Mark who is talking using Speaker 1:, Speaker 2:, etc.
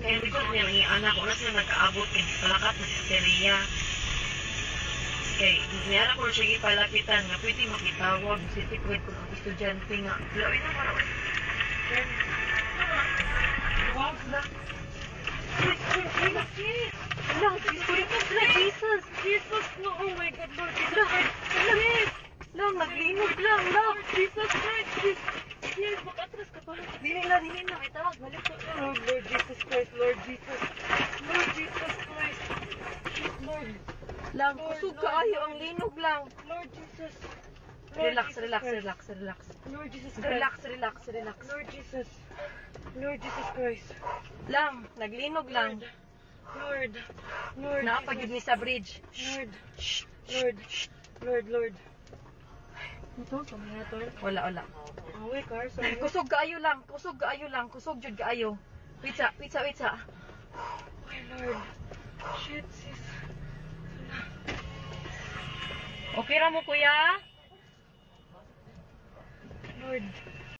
Speaker 1: Kaya likod niya ng anak ko na sila nagkaabot kay palakat na sisteria. Kay niyara ko siya ipalapitan nga pwede makitawag si tikwet ko ng estudyante nga. Lawin na para. Wag na. Lang, Jesus! Jesus! No, oh my God, Lord Jesus Christ! Lang, naglinog lang, lang! Jesus Christ! Yes, makatras ka pa. Dili na, itawag, balik ko. Lord, Lord Jesus Christ, Lord Jesus! Lord Jesus Christ! Lord! Lang, kusog kaayo ang linog lang. Lord Jesus! Relax.
Speaker 2: Lord Jesus Christ.
Speaker 1: Relax.
Speaker 2: Lord Jesus. Lord Jesus Christ.
Speaker 1: Lang, naglinog lang.
Speaker 2: Lord.
Speaker 1: Naapagid ni sa bridge.
Speaker 2: Lord. Ito, kami na to.
Speaker 1: Wala.
Speaker 2: Away, car. Sorry.
Speaker 1: Kusog kaayo lang. Kusog jud kaayo. Wait sa.
Speaker 2: Oh, Lord. Shit, sis.
Speaker 1: Okay ra mo kuya?
Speaker 2: Lord.